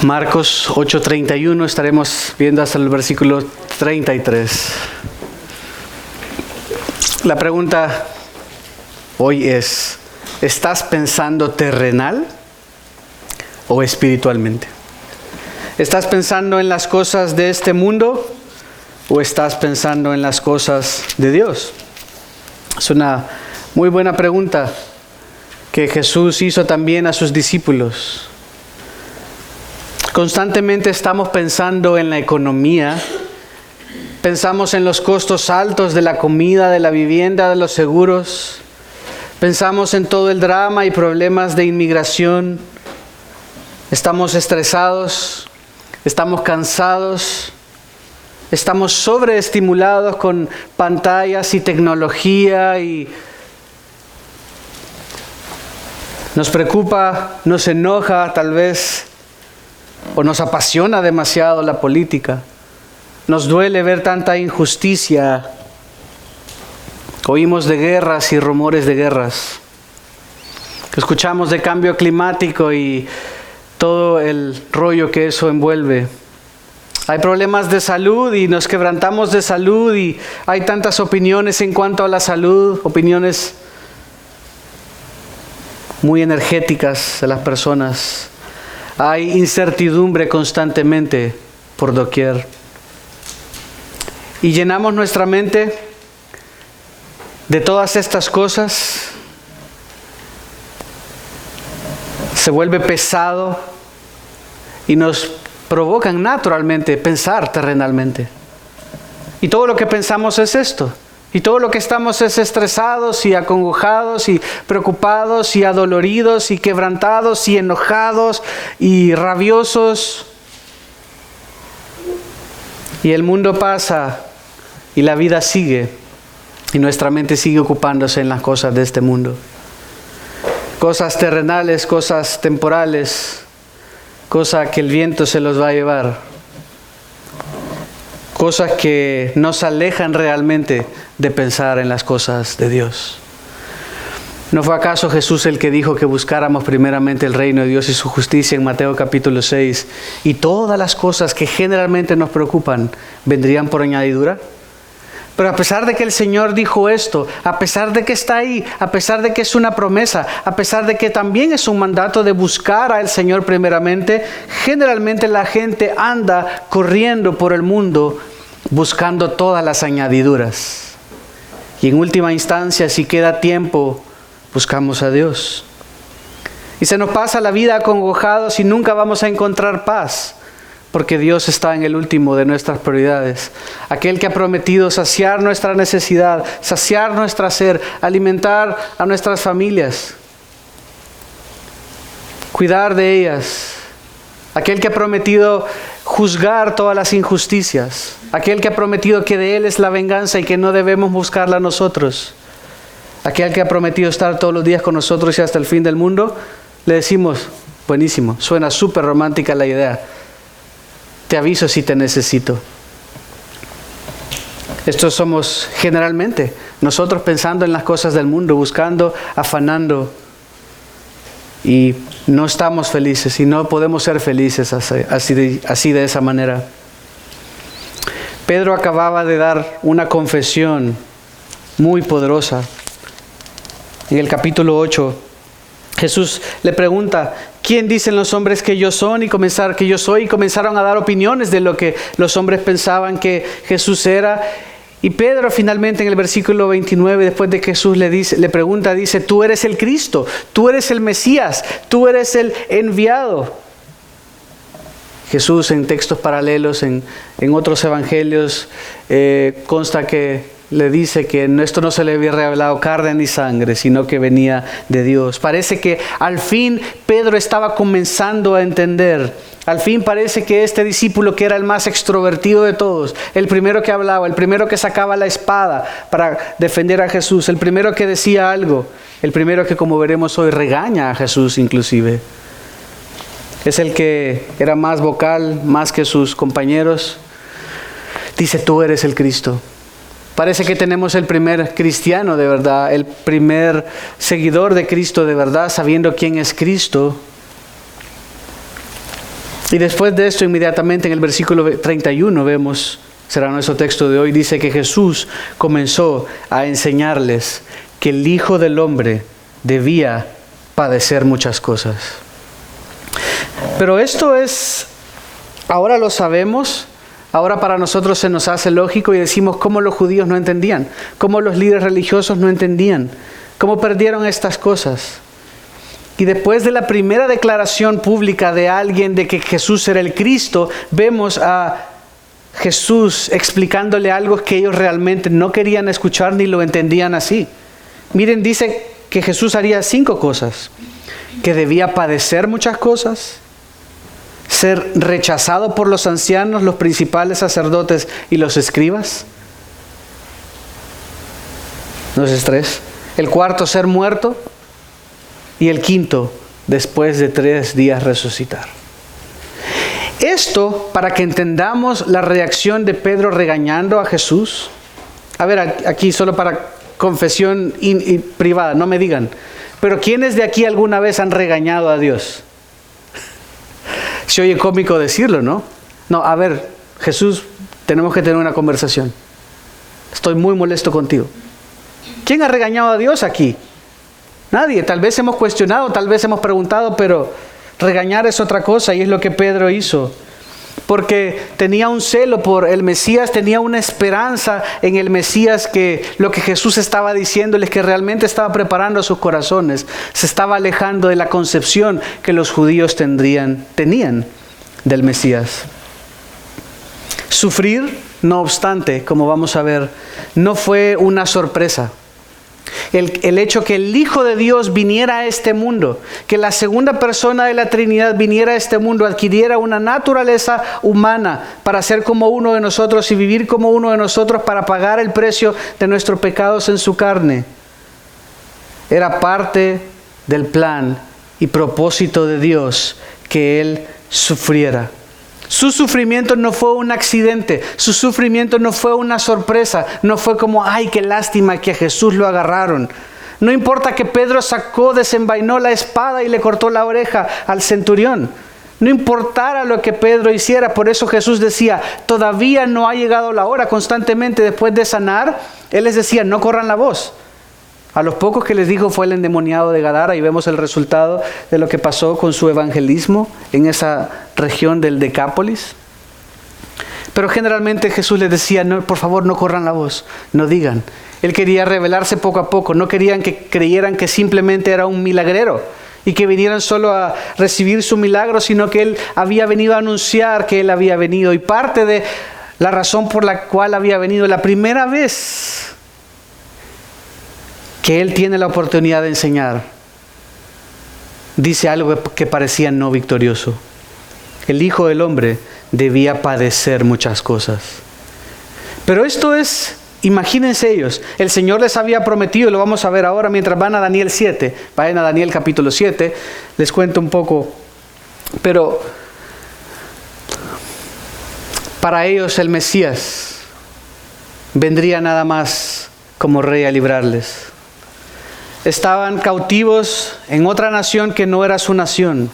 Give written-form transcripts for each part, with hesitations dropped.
Marcos 8:31, estaremos viendo hasta el versículo 33. La pregunta hoy es, ¿estás pensando terrenal o espiritualmente? ¿Estás pensando en las cosas de este mundo o estás pensando en las cosas de Dios? Es una muy buena pregunta que Jesús hizo también a sus discípulos. Constantemente estamos pensando en la economía, pensamos en los costos altos de la comida, de la vivienda, de los seguros, pensamos en todo el drama y problemas de inmigración, estamos estresados, estamos cansados, estamos sobreestimulados con pantallas y tecnología y nos preocupa, nos enoja tal vez, o nos apasiona demasiado la política. Nos duele ver tanta injusticia. Oímos de guerras y rumores de guerras. Escuchamos de cambio climático y todo el rollo que eso envuelve. Hay problemas de salud y nos quebrantamos de salud y hay tantas opiniones en cuanto a la salud, opiniones muy energéticas de las personas. Hay incertidumbre constantemente por doquier. Y llenamos nuestra mente de todas estas cosas. Se vuelve pesado y nos provocan naturalmente pensar terrenalmente. Y todo lo que pensamos es esto. Y todo lo que estamos es estresados y acongojados y preocupados y adoloridos y quebrantados y enojados y rabiosos. Y el mundo pasa y la vida sigue y nuestra mente sigue ocupándose en las cosas de este mundo. Cosas terrenales, cosas temporales, cosas que el viento se los va a llevar. Cosas que nos alejan realmente de pensar en las cosas de Dios. ¿No fue acaso Jesús el que dijo que buscáramos primeramente el reino de Dios y su justicia en Mateo capítulo 6? Y todas las cosas que generalmente nos preocupan vendrían por añadidura. Pero a pesar de que el Señor dijo esto, a pesar de que está ahí, a pesar de que es una promesa, a pesar de que también es un mandato de buscar al Señor primeramente, generalmente la gente anda corriendo por el mundo buscando todas las añadiduras. Y en última instancia, si queda tiempo, buscamos a Dios. Y se nos pasa la vida acongojados y nunca vamos a encontrar paz. Porque Dios está en el último de nuestras prioridades. Aquel que ha prometido saciar nuestra necesidad, saciar nuestra sed, alimentar a nuestras familias, cuidar de ellas. Aquel que ha prometido juzgar todas las injusticias. Aquel que ha prometido que de Él es la venganza y que no debemos buscarla nosotros. Aquel que ha prometido estar todos los días con nosotros y hasta el fin del mundo. Le decimos, buenísimo, suena súper romántica la idea. Te aviso si te necesito. Estos somos generalmente nosotros pensando en las cosas del mundo, buscando, afanando. Y no estamos felices y no podemos ser felices así de esa manera. Pedro acababa de dar una confesión muy poderosa. En el capítulo 8, Jesús le pregunta, ¿quién dicen los hombres que yo soy? Y comenzaron a dar opiniones de lo que los hombres pensaban que Jesús era. Y Pedro finalmente en el versículo 29, después de que Jesús le pregunta, dice, tú eres el Cristo, tú eres el Mesías, tú eres el enviado. Jesús en textos paralelos, en otros evangelios, consta que le dice que esto no se le había revelado carne ni sangre, sino que venía de Dios. Parece que al fin Pedro estaba comenzando a entender. Al fin parece que este discípulo, que era el más extrovertido de todos, el primero que hablaba, el primero que sacaba la espada para defender a Jesús, el primero que decía algo, el primero que, como veremos hoy, regaña a Jesús inclusive. Es el que era más vocal, más que sus compañeros. Dice, tú eres el Cristo. Parece que tenemos el primer cristiano de verdad, el primer seguidor de Cristo de verdad, sabiendo quién es Cristo. Y después de esto, inmediatamente en el versículo 31 vemos, será nuestro texto de hoy, dice que Jesús comenzó a enseñarles que el Hijo del Hombre debía padecer muchas cosas. Pero esto es, ahora lo sabemos, ahora para nosotros se nos hace lógico y decimos cómo los judíos no entendían, cómo los líderes religiosos no entendían, cómo perdieron estas cosas. Y después de la primera declaración pública de alguien de que Jesús era el Cristo, vemos a Jesús explicándole algo que ellos realmente no querían escuchar ni lo entendían así. Miren, dice que Jesús haría 5 cosas. Que debía padecer muchas cosas, ser rechazado por los ancianos, los principales sacerdotes y los escribas. No es 3. El 4, ser muerto. Y el 5, después de 3 días resucitar. Esto para que entendamos la reacción de Pedro regañando a Jesús. A ver, aquí solo para confesión privada, no me digan. Pero ¿quiénes de aquí alguna vez han regañado a Dios? Se oye cómico decirlo, ¿no? No, a ver, Jesús, tenemos que tener una conversación. Estoy muy molesto contigo. ¿Quién ha regañado a Dios aquí? Nadie. Tal vez hemos cuestionado, tal vez hemos preguntado, pero regañar es otra cosa y es lo que Pedro hizo. Porque tenía un celo por el Mesías, tenía una esperanza en el Mesías, que lo que Jesús estaba diciéndoles que realmente estaba preparando sus corazones. Se estaba alejando de la concepción que los judíos tenían del Mesías. Sufrir, no obstante, como vamos a ver, no fue una sorpresa. El hecho que el Hijo de Dios viniera a este mundo, que la segunda persona de la Trinidad viniera a este mundo, adquiriera una naturaleza humana para ser como uno de nosotros y vivir como uno de nosotros para pagar el precio de nuestros pecados en su carne, era parte del plan y propósito de Dios que Él sufriera. Su sufrimiento no fue un accidente, su sufrimiento no fue una sorpresa, no fue como, ay, qué lástima que a Jesús lo agarraron. No importa que Pedro desenvainó la espada y le cortó la oreja al centurión. No importara lo que Pedro hiciera, por eso Jesús decía, todavía no ha llegado la hora. Constantemente después de sanar, Él les decía, no corran la voz. A los pocos que les dijo fue el endemoniado de Gadara, y vemos el resultado de lo que pasó con su evangelismo en esa región del Decápolis. Pero generalmente Jesús les decía, no, por favor no corran la voz, no digan. Él quería revelarse poco a poco, no querían que creyeran que simplemente era un milagrero y que vinieran solo a recibir su milagro, sino que Él había venido a anunciar que Él había venido. Y parte de la razón por la cual había venido, la primera vez que Él tiene la oportunidad de enseñar, dice algo que parecía no victorioso. El Hijo del Hombre debía padecer muchas cosas. Pero esto es, imagínense ellos, el Señor les había prometido, y lo vamos a ver ahora mientras van a Daniel 7, vayan a Daniel capítulo 7, les cuento un poco, pero para ellos el Mesías vendría nada más como rey a librarles. Estaban cautivos en otra nación que no era su nación.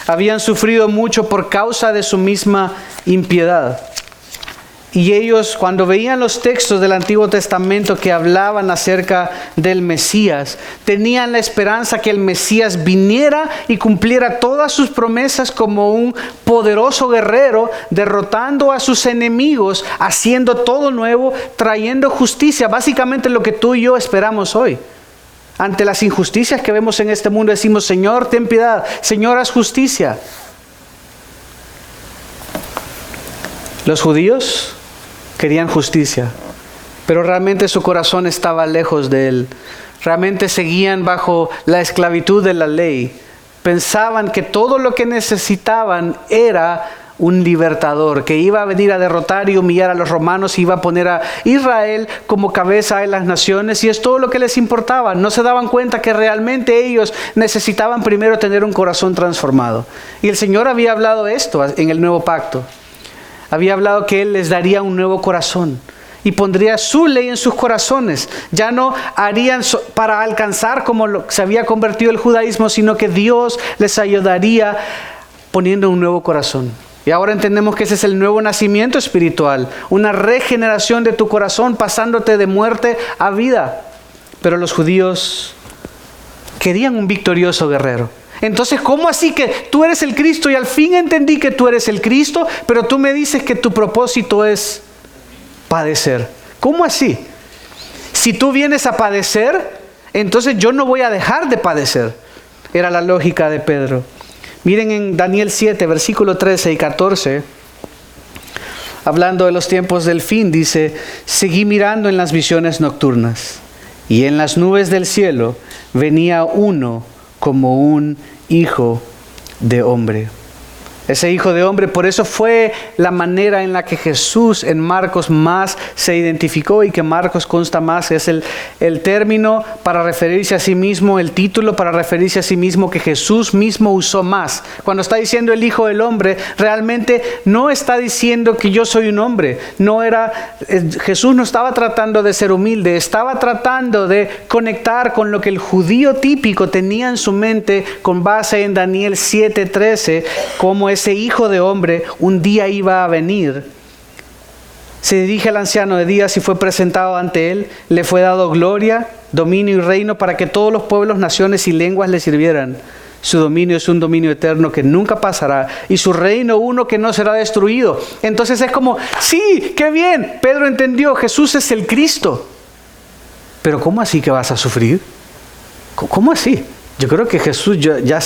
Habían sufrido mucho por causa de su misma impiedad. Y ellos, cuando veían los textos del Antiguo Testamento que hablaban acerca del Mesías, tenían la esperanza que el Mesías viniera y cumpliera todas sus promesas como un poderoso guerrero, derrotando a sus enemigos, haciendo todo nuevo, trayendo justicia. Básicamente lo que tú y yo esperamos hoy. Ante las injusticias que vemos en este mundo decimos, Señor, ten piedad, Señor, haz justicia. Los judíos querían justicia, pero realmente su corazón estaba lejos de Él. Realmente seguían bajo la esclavitud de la ley. Pensaban que todo lo que necesitaban era un libertador que iba a venir a derrotar y humillar a los romanos y iba a poner a Israel como cabeza de las naciones, y es todo lo que les importaba. No se daban cuenta que realmente ellos necesitaban primero tener un corazón transformado. Y el Señor había hablado esto en el nuevo pacto. Había hablado que Él les daría un nuevo corazón y pondría su ley en sus corazones. Ya no harían para alcanzar como se había convertido el judaísmo, sino que Dios les ayudaría poniendo un nuevo corazón. Y ahora entendemos que ese es el nuevo nacimiento espiritual, una regeneración de tu corazón pasándote de muerte a vida. Pero los judíos querían un victorioso guerrero. Entonces, ¿cómo así que tú eres el Cristo? Y al fin entendí que tú eres el Cristo, pero tú me dices que tu propósito es padecer. ¿Cómo así? Si tú vienes a padecer, entonces yo no voy a dejar de padecer. Era la lógica de Pedro. Miren en Daniel 7, versículo 13 y 14, hablando de los tiempos del fin, dice: seguí mirando en las visiones nocturnas, y en las nubes del cielo venía uno como un hijo de hombre. Ese hijo de hombre, por eso fue la manera en la que Jesús en Marcos más se identificó, y que Marcos consta más, es el término para referirse a sí mismo, el título para referirse a sí mismo que Jesús mismo usó más. Cuando está diciendo el hijo del hombre, realmente no está diciendo que yo soy un hombre. Jesús no estaba tratando de ser humilde, estaba tratando de conectar con lo que el judío típico tenía en su mente con base en Daniel 7:13, como ese hijo de hombre un día iba a venir. Se dirige al anciano de días y fue presentado ante él. Le fue dado gloria, dominio y reino para que todos los pueblos, naciones y lenguas le sirvieran. Su dominio es un dominio eterno que nunca pasará, y su reino uno que no será destruido. Entonces es como, sí, qué bien, Pedro entendió, Jesús es el Cristo. Pero ¿cómo así que vas a sufrir? ¿Cómo así? Yo creo que Jesús ya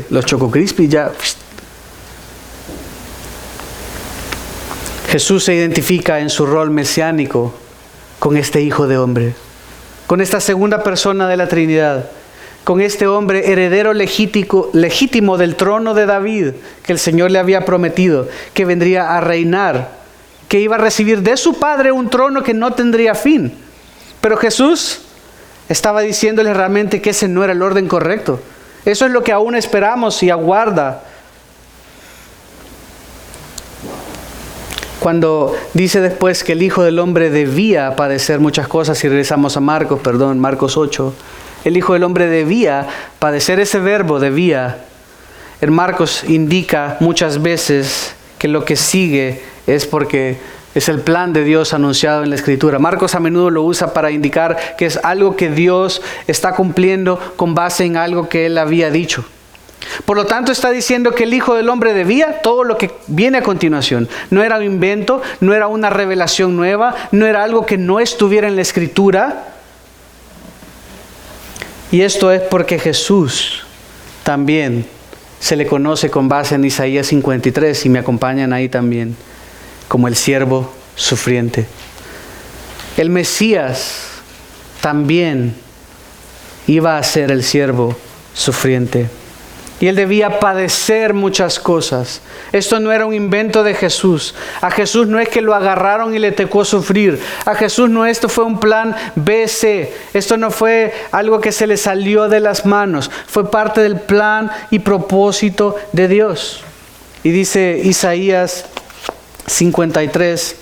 los Choco Crispy ya... Jesús se identifica en su rol mesiánico con este hijo de hombre, con esta segunda persona de la Trinidad, con este hombre heredero legítimo del trono de David, que el Señor le había prometido, que vendría a reinar, que iba a recibir de su padre un trono que no tendría fin. Pero Jesús estaba diciéndole realmente que ese no era el orden correcto. Eso es lo que aún esperamos y aguarda. Cuando dice después que el Hijo del Hombre debía padecer muchas cosas, si regresamos a Marcos 8, el Hijo del Hombre debía padecer, ese verbo debía, en Marcos indica muchas veces que lo que sigue es porque es el plan de Dios anunciado en la Escritura. Marcos a menudo lo usa para indicar que es algo que Dios está cumpliendo con base en algo que Él había dicho. Por lo tanto, está diciendo que el Hijo del Hombre debía todo lo que viene a continuación. No era un invento, no era una revelación nueva, no era algo que no estuviera en la Escritura. Y esto es porque Jesús también se le conoce con base en Isaías 53, y me acompañan ahí también, como el siervo sufriente. El Mesías también iba a ser el siervo sufriente. Y Él debía padecer muchas cosas. Esto no era un invento de Jesús. A Jesús no es que lo agarraron y le tocó sufrir. A Jesús no, esto fue un plan BC. Esto no fue algo que se le salió de las manos. Fue parte del plan y propósito de Dios. Y dice Isaías 53.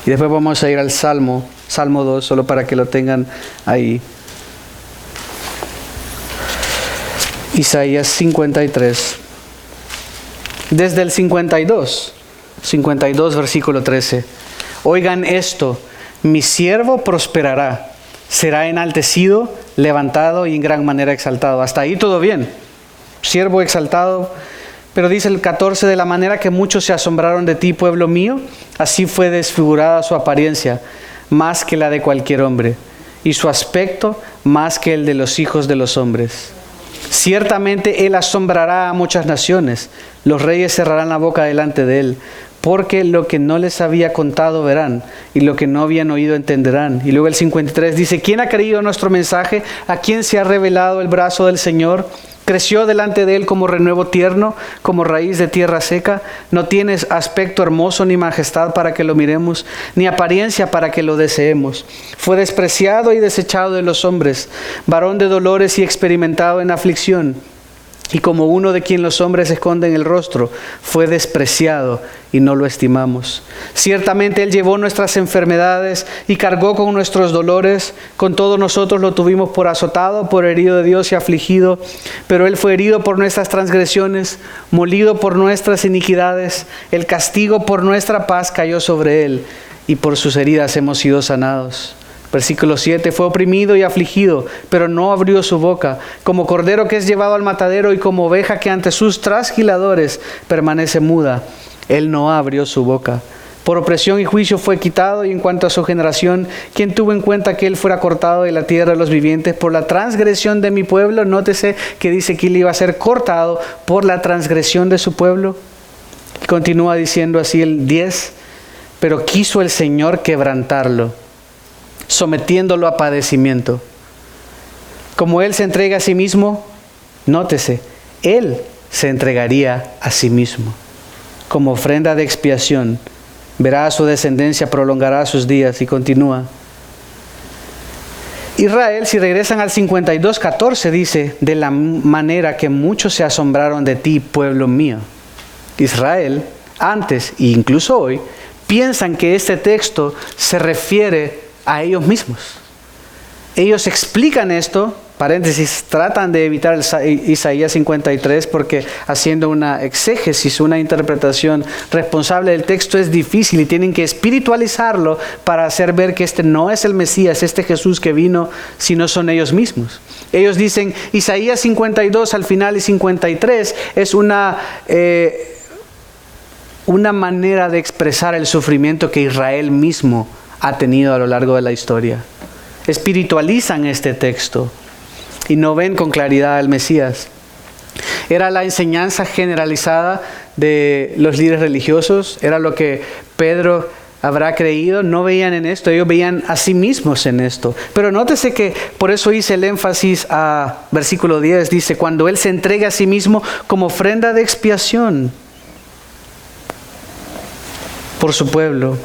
Y después vamos a ir al Salmo 2, solo para que lo tengan ahí. Isaías 53, desde el 52 versículo 13. Oigan esto: mi siervo prosperará, será enaltecido, levantado y en gran manera exaltado. Hasta ahí todo bien, siervo exaltado. Pero dice el 14, de la manera que muchos se asombraron de ti, pueblo mío, así fue desfigurada su apariencia, más que la de cualquier hombre, y su aspecto más que el de los hijos de los hombres. Ciertamente Él asombrará a muchas naciones, los reyes cerrarán la boca delante de Él, porque lo que no les había contado verán, y lo que no habían oído entenderán. Y luego el 53 dice: ¿quién ha creído nuestro mensaje? ¿A quién se ha revelado el brazo del Señor? Creció delante de Él como renuevo tierno, como raíz de tierra seca. No tienes aspecto hermoso ni majestad para que lo miremos, ni apariencia para que lo deseemos. Fue despreciado y desechado de los hombres, varón de dolores y experimentado en aflicción, Y como uno de quien los hombres esconden el rostro, fue despreciado y no lo estimamos. Ciertamente Él llevó nuestras enfermedades y cargó con nuestros dolores. Con todo nosotros lo tuvimos por azotado, por herido de Dios y afligido. Pero Él fue herido por nuestras transgresiones, molido por nuestras iniquidades. El castigo por nuestra paz cayó sobre Él, y por sus heridas hemos sido sanados. Versículo 7, fue oprimido y afligido, pero no abrió su boca. Como cordero que es llevado al matadero y como oveja que ante sus trasquiladores permanece muda, Él no abrió su boca. Por opresión y juicio fue quitado, y en cuanto a su generación, ¿quién tuvo en cuenta que Él fuera cortado de la tierra de los vivientes por la transgresión de mi pueblo? Nótese que dice que Él iba a ser cortado por la transgresión de su pueblo. Y continúa diciendo así el 10, pero quiso el Señor quebrantarlo, sometiéndolo a padecimiento. Como Él se entrega a sí mismo, nótese, Él se entregaría a sí mismo. Como ofrenda de expiación, verá a su descendencia, prolongará sus días, y continúa. Israel, si regresan al 52:14, dice, de la manera que muchos se asombraron de ti, pueblo mío. Israel, antes e incluso hoy, piensan que este texto se refiere a ellos mismos. Ellos explican esto, paréntesis, tratan de evitar Isaías 53 porque haciendo una exégesis, una interpretación responsable del texto es difícil y tienen que espiritualizarlo para hacer ver que este no es el Mesías, este Jesús que vino, sino son ellos mismos. Ellos dicen, Isaías 52 al final y 53 es una manera de expresar el sufrimiento que Israel mismo ha tenido a lo largo de la historia. Espiritualizan este texto y no ven con claridad al Mesías. Era la enseñanza generalizada de los líderes religiosos, era lo que Pedro habrá creído. No veían en esto, ellos veían a sí mismos en esto. Pero nótese que por eso hice el énfasis a versículo 10, dice, cuando Él se entrega a sí mismo como ofrenda de expiación por su pueblo.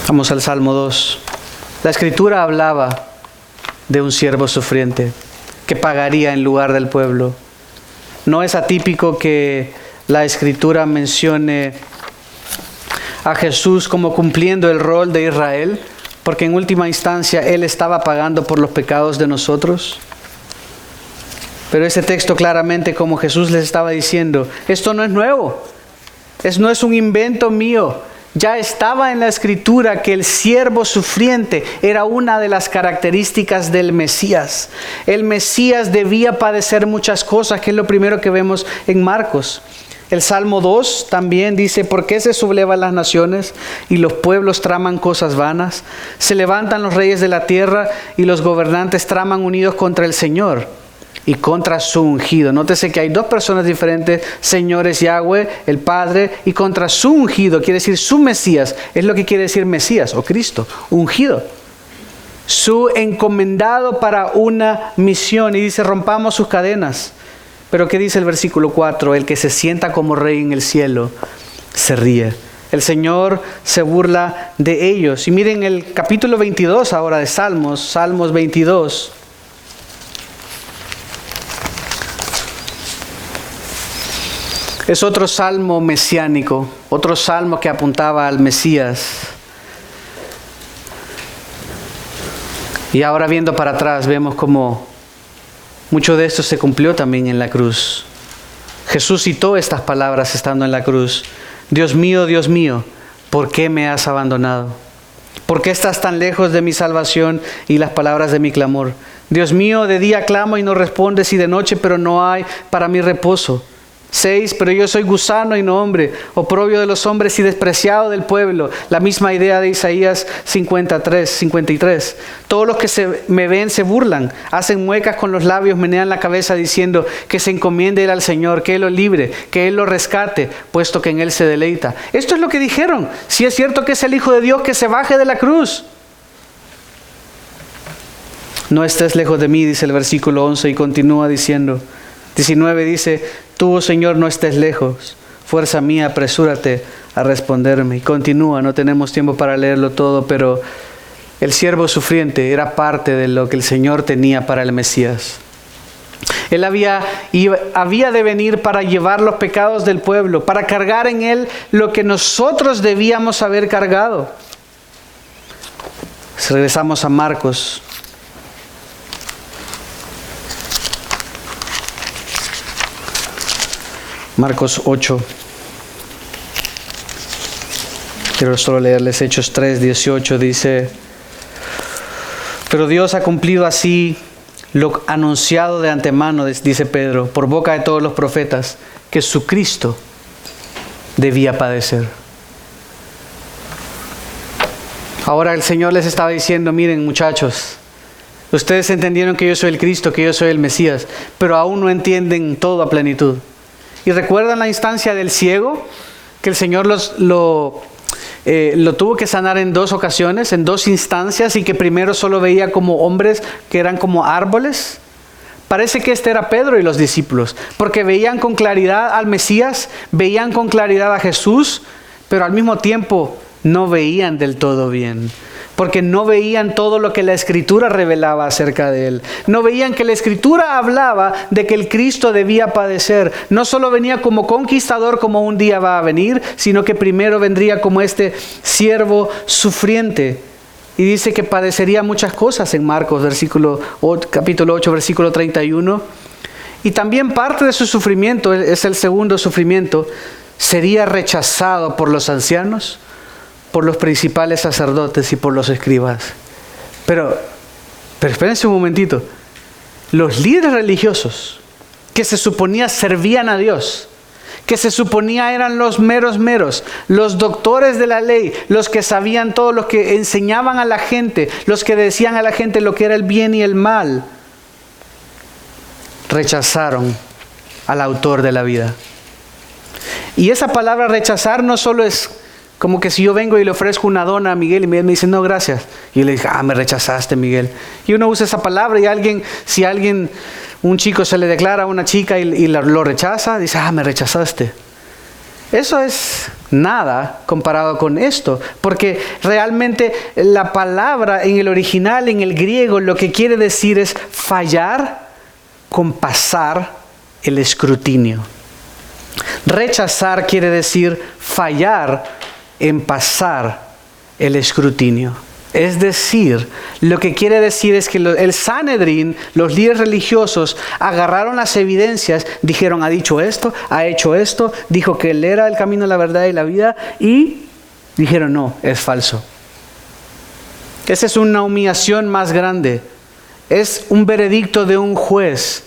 Vamos al Salmo 2. La Escritura hablaba de un siervo sufriente que pagaría en lugar del pueblo. No es atípico que la Escritura mencione a Jesús como cumpliendo el rol de Israel, porque en última instancia Él estaba pagando por los pecados de nosotros. Pero ese texto claramente, como Jesús les estaba diciendo, esto no es nuevo, no es un invento mío. Ya estaba en la Escritura que el siervo sufriente era una de las características del Mesías. El Mesías debía padecer muchas cosas, que es lo primero que vemos en Marcos. El Salmo 2 también dice, ¿por qué se sublevan las naciones y los pueblos traman cosas vanas? Se levantan los reyes de la tierra y los gobernantes traman unidos contra el Señor y contra su ungido. Nótese que hay dos personas diferentes, Señor es Yahweh, el Padre, y contra su ungido, quiere decir su Mesías, es lo que quiere decir Mesías o Cristo, ungido. Su encomendado para una misión, y dice, rompamos sus cadenas. Pero ¿qué dice el versículo 4? El que se sienta como rey en el cielo se ríe. El Señor se burla de ellos. Y miren el capítulo 22 ahora de Salmos, Salmos 22. Es otro salmo mesiánico, otro salmo que apuntaba al Mesías. Y ahora viendo para atrás vemos cómo mucho de esto se cumplió también en la cruz. Jesús citó estas palabras estando en la cruz. Dios mío, ¿por qué me has abandonado? ¿Por qué estás tan lejos de mi salvación y las palabras de mi clamor? Dios mío, de día clamo y no respondes, y de noche, pero no hay para mí reposo. 6, pero yo soy gusano y no hombre, oprobio de los hombres y despreciado del pueblo. La misma idea de Isaías 53. Todos los que me ven se burlan, hacen muecas con los labios, menean la cabeza diciendo que se encomiende Él al Señor, que Él lo libre, que Él lo rescate, puesto que en Él se deleita. Esto es lo que dijeron. Si es cierto que es el Hijo de Dios, que se baje de la cruz. No estés lejos de mí, dice el versículo 11, y continúa diciendo. 19 dice, tú, oh Señor, no estés lejos, fuerza mía, apresúrate a responderme. Y continúa, no tenemos tiempo para leerlo todo, pero el siervo sufriente era parte de lo que el Señor tenía para el Mesías. Él había de venir para llevar los pecados del pueblo, para cargar en Él lo que nosotros debíamos haber cargado. Si regresamos a Marcos. Marcos 8. Quiero solo leerles Hechos 3, 18. Dice: pero Dios ha cumplido así lo anunciado de antemano, dice Pedro, por boca de todos los profetas, que su Cristo debía padecer. Ahora el Señor les estaba diciendo: miren, muchachos, ustedes entendieron que yo soy el Cristo, que yo soy el Mesías, pero aún no entienden todo a plenitud. ¿Y recuerdan la instancia del ciego? Que el Señor lo tuvo que sanar en 2 ocasiones, en 2 instancias, y que primero solo veía como hombres que eran como árboles. Parece que este era Pedro y los discípulos, porque veían con claridad al Mesías, veían con claridad a Jesús, pero al mismo tiempo no veían del todo bien, porque no veían todo lo que la Escritura revelaba acerca de Él. No veían que la Escritura hablaba de que el Cristo debía padecer. No solo venía como conquistador, como un día va a venir, sino que primero vendría como este siervo sufriente. Y dice que padecería muchas cosas en Marcos, capítulo 8, versículo 31. Y también parte de su sufrimiento, es el segundo sufrimiento, sería rechazado por los ancianos, por los principales sacerdotes y por los escribas. Pero espérense un momentito. Los líderes religiosos que se suponía servían a Dios, que se suponía eran los meros, los doctores de la ley, los que sabían todo, los que enseñaban a la gente, los que decían a la gente lo que era el bien y el mal, rechazaron al autor de la vida. Y esa palabra rechazar no solo es como que si yo vengo y le ofrezco una dona a Miguel y Miguel me dice: no, gracias. Y yo le dije: me rechazaste, Miguel. Y uno usa esa palabra y si un chico se le declara a una chica y lo rechaza, dice: me rechazaste. Eso es nada comparado con esto, porque realmente la palabra en el original, en el griego, lo que quiere decir es fallar con pasar el escrutinio. Rechazar quiere decir fallar en pasar el escrutinio. Es decir, lo que quiere decir es que el Sanedrín, los líderes religiosos, agarraron las evidencias, dijeron: ha dicho esto, ha hecho esto, dijo que Él era el camino, la verdad y la vida, y dijeron: no, es falso. Esa es una humillación más grande. Es un veredicto de un juez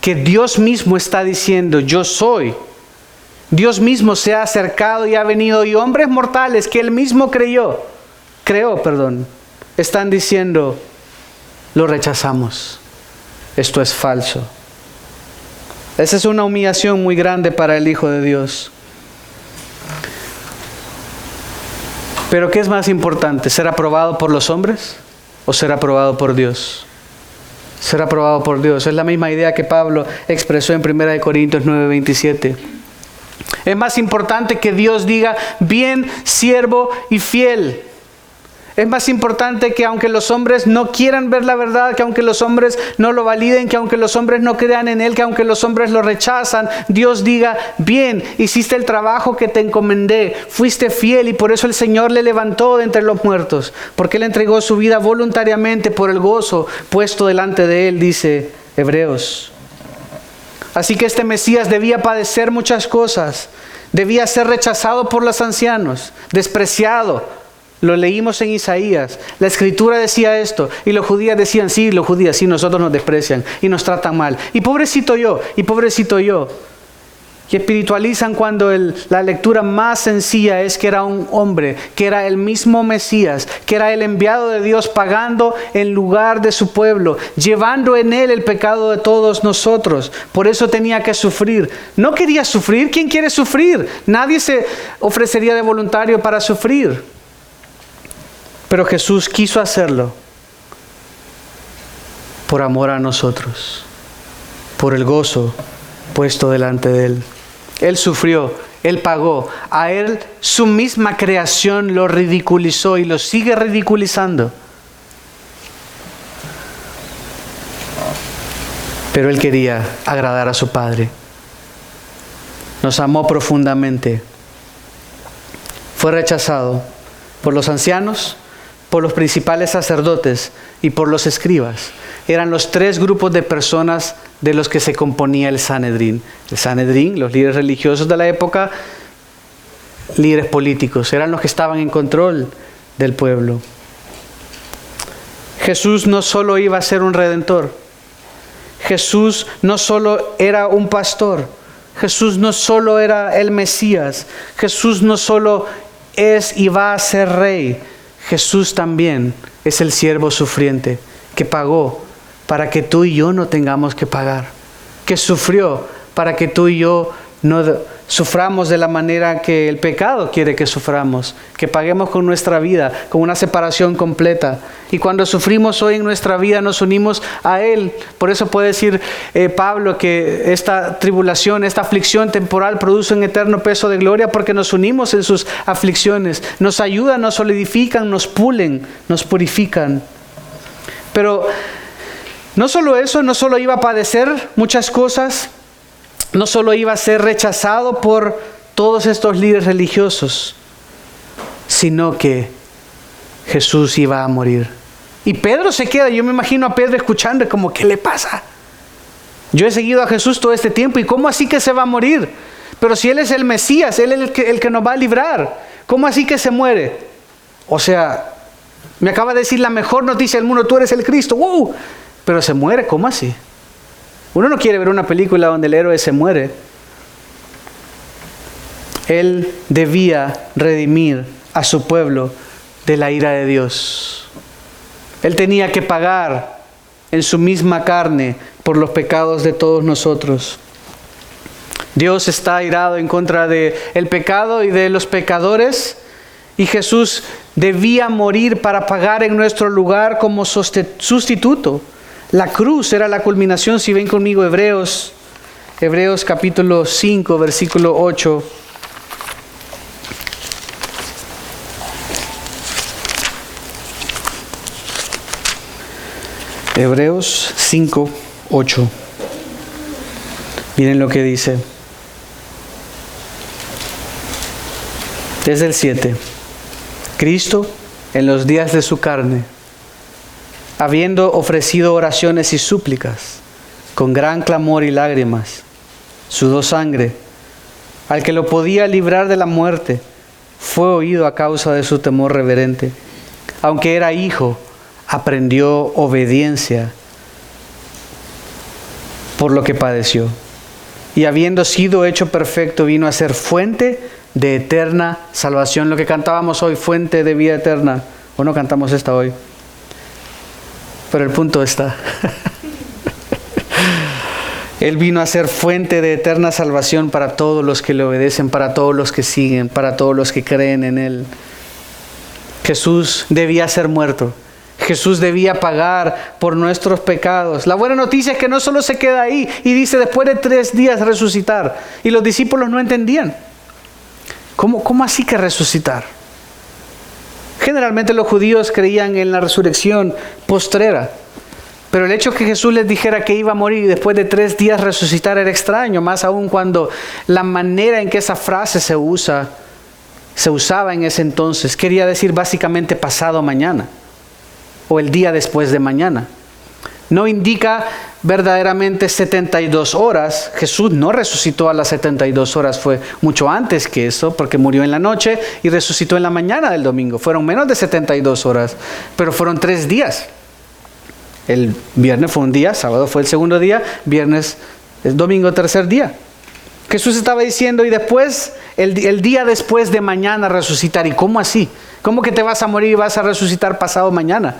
que Dios mismo está diciendo: yo soy. Dios mismo se ha acercado y ha venido, y hombres mortales que Él mismo creó, están diciendo: lo rechazamos. Esto es falso. Esa es una humillación muy grande para el Hijo de Dios. Pero ¿qué es más importante? ¿Ser aprobado por los hombres o ser aprobado por Dios? Ser aprobado por Dios. Es la misma idea que Pablo expresó en 1 Corintios 9:27. Es más importante que Dios diga: bien, siervo y fiel. Es más importante que aunque los hombres no quieran ver la verdad, que aunque los hombres no lo validen, que aunque los hombres no crean en Él, que aunque los hombres lo rechazan, Dios diga: bien, hiciste el trabajo que te encomendé, fuiste fiel, y por eso el Señor le levantó de entre los muertos, porque Él entregó su vida voluntariamente por el gozo puesto delante de Él, dice Hebreos. Así que este Mesías debía padecer muchas cosas. Debía ser rechazado por los ancianos, despreciado. Lo leímos en Isaías. La Escritura decía esto. Y los judíos decían: sí, nosotros nos desprecian y nos tratan mal. Y pobrecito yo. Y espiritualizan cuando la lectura más sencilla es que era un hombre, que era el mismo Mesías, que era el enviado de Dios pagando en lugar de su pueblo, llevando en Él el pecado de todos nosotros. Por eso tenía que sufrir. ¿No quería sufrir? ¿Quién quiere sufrir? Nadie se ofrecería de voluntario para sufrir. Pero Jesús quiso hacerlo por amor a nosotros, por el gozo puesto delante de Él. Él sufrió, Él pagó. A Él su misma creación lo ridiculizó y lo sigue ridiculizando. Pero Él quería agradar a su Padre. Nos amó profundamente. Fue rechazado por los ancianos, por los principales sacerdotes y por los escribas. Eran los tres grupos de personas de los que se componía el Sanedrín. El Sanedrín, los líderes religiosos de la época, líderes políticos, eran los que estaban en control del pueblo. Jesús no solo iba a ser un redentor. Jesús no solo era un pastor. Jesús no solo era el Mesías. Jesús no solo es y va a ser rey. Jesús también es el siervo sufriente que pagó para que tú y yo no tengamos que pagar, que sufrió para que tú y yo no suframos de la manera que el pecado quiere que suframos, que paguemos con nuestra vida, con una separación completa. Y cuando sufrimos hoy en nuestra vida nos unimos a Él. Por eso puede decir Pablo que esta tribulación, esta aflicción temporal produce un eterno peso de gloria porque nos unimos en sus aflicciones. Nos ayudan, nos solidifican, nos pulen, nos purifican. Pero no solo eso, no solo iba a padecer muchas cosas, no solo iba a ser rechazado por todos estos líderes religiosos, sino que Jesús iba a morir. Y Pedro se queda, yo me imagino a Pedro escuchando como, ¿qué le pasa? Yo he seguido a Jesús todo este tiempo, ¿y cómo así que se va a morir? Pero si Él es el Mesías, Él es el que nos va a librar, ¿cómo así que se muere? O sea, me acaba de decir la mejor noticia del mundo, tú eres el Cristo, ¡wow! Pero se muere, ¿cómo así? Uno no quiere ver una película donde el héroe se muere. Él debía redimir a su pueblo de la ira de Dios. Él tenía que pagar en su misma carne por los pecados de todos nosotros. Dios está airado en contra del pecado y de los pecadores, y Jesús debía morir para pagar en nuestro lugar como sustituto. La cruz era la culminación. Si ven conmigo Hebreos capítulo 5, versículo 8. Hebreos 5, 8. Miren lo que dice. Desde el 7. Cristo, en los días de su carne, habiendo ofrecido oraciones y súplicas, con gran clamor y lágrimas, sudó sangre, al que lo podía librar de la muerte, fue oído a causa de su temor reverente. Aunque era hijo, aprendió obediencia por lo que padeció. Y habiendo sido hecho perfecto, vino a ser fuente de eterna salvación. Lo que cantábamos hoy, fuente de vida eterna. ¿O no cantamos esta hoy? Pero el punto está. Él vino a ser fuente de eterna salvación para todos los que le obedecen, para todos los que siguen, para todos los que creen en Él. Jesús debía ser muerto. Jesús debía pagar por nuestros pecados. La buena noticia es que no solo se queda ahí y dice después de 3 días resucitar. Y los discípulos no entendían. ¿Cómo así que resucitar? Generalmente los judíos creían en la resurrección postrera. Pero el hecho que Jesús les dijera que iba a morir y después de 3 días resucitar era extraño. Más aún cuando la manera en que esa frase se usaba en ese entonces. Quería decir básicamente pasado mañana. O el día después de mañana. No indica verdaderamente 72 horas. Jesús no resucitó a las 72 horas, fue mucho antes que eso, porque murió en la noche y resucitó en la mañana del domingo. Fueron menos de 72 horas, pero fueron 3 días. El viernes fue un día, sábado fue el segundo día, viernes, el domingo, tercer día. Jesús estaba diciendo, y después, el día después de mañana resucitar. ¿Y cómo así? ¿Cómo que te vas a morir y vas a resucitar pasado mañana?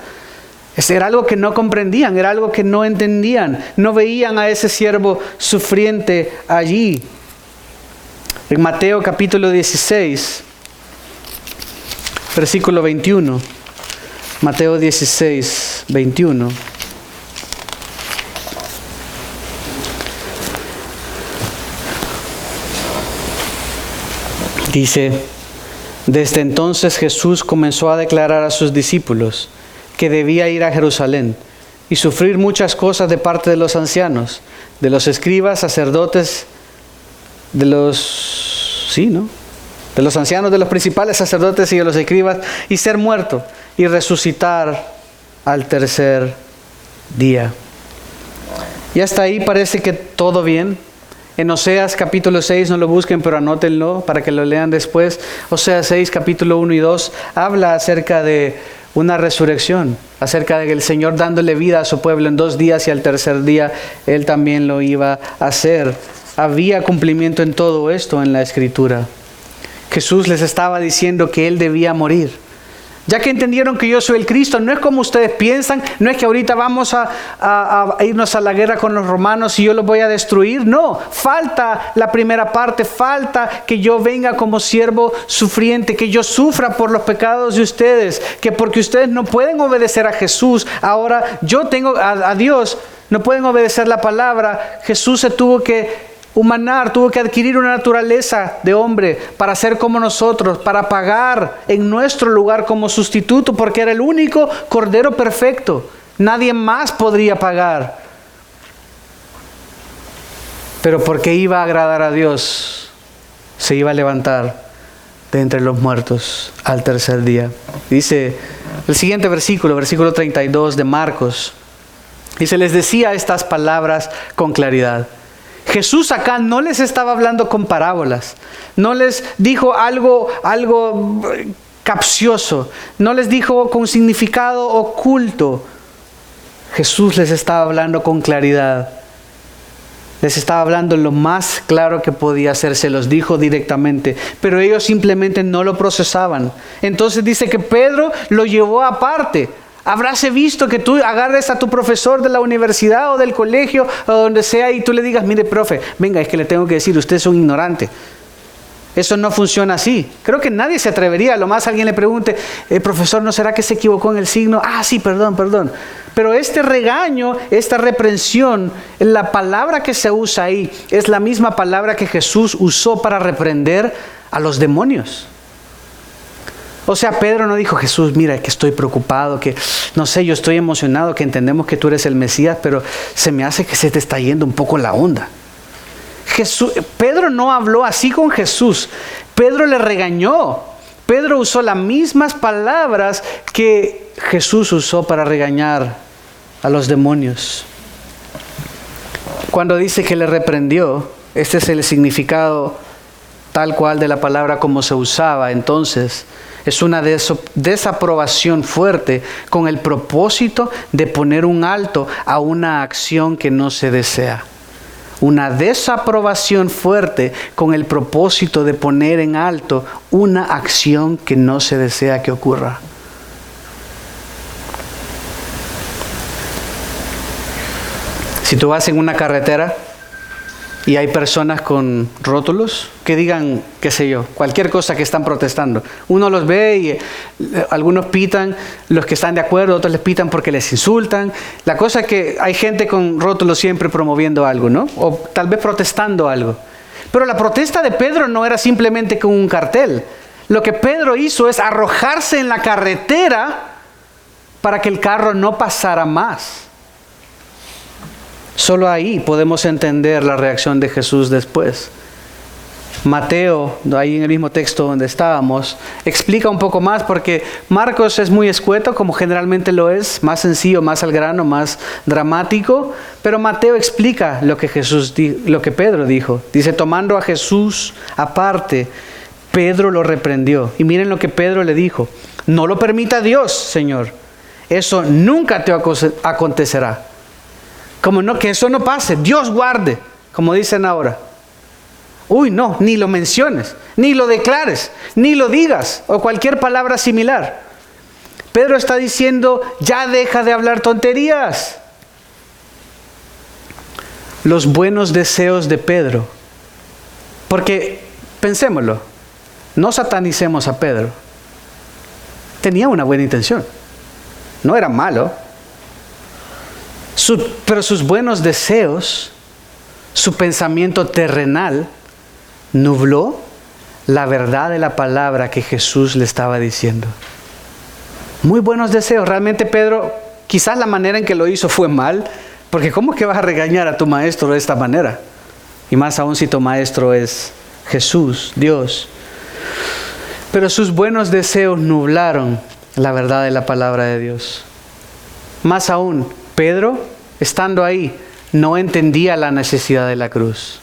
Era algo que no comprendían, era algo que no entendían. No veían a ese siervo sufriente allí. En Mateo capítulo 16, versículo 21. Mateo 16, 21. Dice, desde entonces Jesús comenzó a declarar a sus discípulos que debía ir a Jerusalén y sufrir muchas cosas de parte de los ancianos, de los escribas, sacerdotes, de los ancianos, de los principales sacerdotes y de los escribas, y ser muerto y resucitar al tercer día. Y hasta ahí parece que todo bien. En Oseas capítulo 6, no lo busquen, pero anótenlo para que lo lean después. Oseas 6, capítulo 1 y 2, habla acerca de una resurrección, acerca de el Señor dándole vida a su pueblo en 2 días y al tercer día Él también lo iba a hacer. Había cumplimiento en todo esto en la Escritura. Jesús les estaba diciendo que Él debía morir. Ya que entendieron que yo soy el Cristo, no es como ustedes piensan, no es que ahorita vamos a irnos a la guerra con los romanos y yo los voy a destruir. No, falta la primera parte, falta que yo venga como siervo sufriente, que yo sufra por los pecados de ustedes, que porque ustedes no pueden obedecer a Jesús, ahora yo tengo a Dios, no pueden obedecer la palabra. Jesús se tuvo que humanar, tuvo que adquirir una naturaleza de hombre para ser como nosotros, para pagar en nuestro lugar como sustituto, porque era el único Cordero perfecto. Nadie más podría pagar. Pero porque iba a agradar a Dios, se iba a levantar de entre los muertos al tercer día. Dice el siguiente versículo 32 de Marcos. Dice, les decía estas palabras con claridad. Jesús acá no les estaba hablando con parábolas, no les dijo algo capcioso, no les dijo con significado oculto. Jesús les estaba hablando con claridad, les estaba hablando lo más claro que podía hacer, se los dijo directamente, pero ellos simplemente no lo procesaban. Entonces dice que Pedro lo llevó aparte. Habráse visto que tú agarres a tu profesor de la universidad o del colegio o donde sea y tú le digas, mire profe, venga, es que le tengo que decir, usted es un ignorante. Eso no funciona así. Creo que nadie se atrevería. A lo más alguien le pregunte, profesor, ¿no será que se equivocó en el signo? Ah, sí, perdón. Pero este regaño, esta reprensión, la palabra que se usa ahí es la misma palabra que Jesús usó para reprender a los demonios. O sea, Pedro no dijo, Jesús, mira que estoy preocupado, que no sé, yo estoy emocionado, que entendemos que tú eres el Mesías, pero se me hace que se te está yendo un poco la onda. Pedro no habló así con Jesús. Pedro le regañó. Pedro usó las mismas palabras que Jesús usó para regañar a los demonios. Cuando dice que le reprendió, este es el significado tal cual de la palabra como se usaba entonces. Es una desaprobación fuerte con el propósito de poner un alto a una acción que no se desea. Una desaprobación fuerte con el propósito de poner en alto una acción que no se desea que ocurra. Si tú vas en una carretera y hay personas con rótulos que digan, qué sé yo, cualquier cosa que están protestando. Uno los ve y algunos pitan, los que están de acuerdo, otros les pitan porque les insultan. La cosa es que hay gente con rótulos siempre promoviendo algo, ¿no? O tal vez protestando algo. Pero la protesta de Pedro no era simplemente con un cartel. Lo que Pedro hizo es arrojarse en la carretera para que el carro no pasara más. Solo ahí podemos entender la reacción de Jesús después. Mateo, ahí en el mismo texto donde estábamos, explica un poco más porque Marcos es muy escueto, como generalmente lo es, más sencillo, más al grano, más dramático, pero Mateo explica lo que Pedro dijo. Dice, tomando a Jesús aparte, Pedro lo reprendió. Y miren lo que Pedro le dijo: no lo permita Dios, Señor. Eso nunca te acontecerá. Como no, que eso no pase, Dios guarde, como dicen ahora. Uy, no, ni lo menciones, ni lo declares, ni lo digas, o cualquier palabra similar. Pedro está diciendo, ya deja de hablar tonterías. Los buenos deseos de Pedro. Porque, pensémoslo, no satanicemos a Pedro. Tenía una buena intención, no era malo. Pero sus buenos deseos, su pensamiento terrenal, nubló la verdad de la palabra que Jesús le estaba diciendo. Muy buenos deseos. Realmente Pedro Quizás la manera en que lo hizo fue mal, porque ¿cómo es que vas a regañar a tu maestro de esta manera? Y más aún si tu maestro es Jesús, Dios. Pero sus buenos deseos nublaron la verdad de la palabra de Dios. Más aún, Pedro, estando ahí, no entendía la necesidad de la cruz.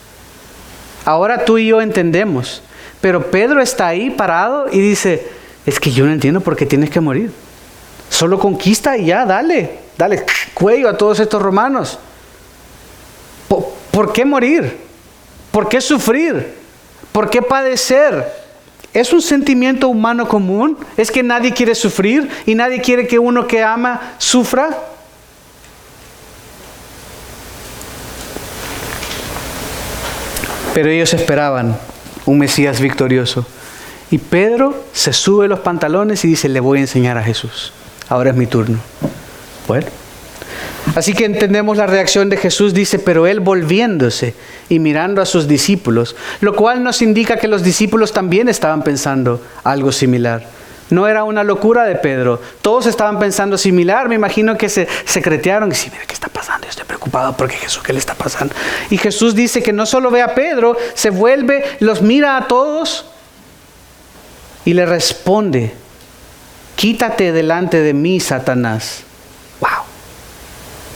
Ahora tú y yo entendemos, pero Pedro está ahí parado y dice, es que yo no entiendo por qué tienes que morir. Solo conquista y ya, dale cuello a todos estos romanos. ¿Por qué morir? ¿Por qué sufrir? ¿Por qué padecer? ¿Es un sentimiento humano común? ¿Es que nadie quiere sufrir y nadie quiere que uno que ama sufra? Pero ellos esperaban un Mesías victorioso. Y Pedro se sube los pantalones y dice, le voy a enseñar a Jesús. Ahora es mi turno. Bueno. Así que entendemos la reacción de Jesús, dice, pero él volviéndose y mirando a sus discípulos, lo cual nos indica que los discípulos también estaban pensando algo similar. No era una locura de Pedro, todos estaban pensando similar, me imagino que se secretearon y sí, mira, ¿qué está pasando? Yo estoy preocupado porque Jesús, ¿qué le está pasando? Y Jesús dice que no solo ve a Pedro, se vuelve, los mira a todos y le responde, quítate delante de mí, Satanás.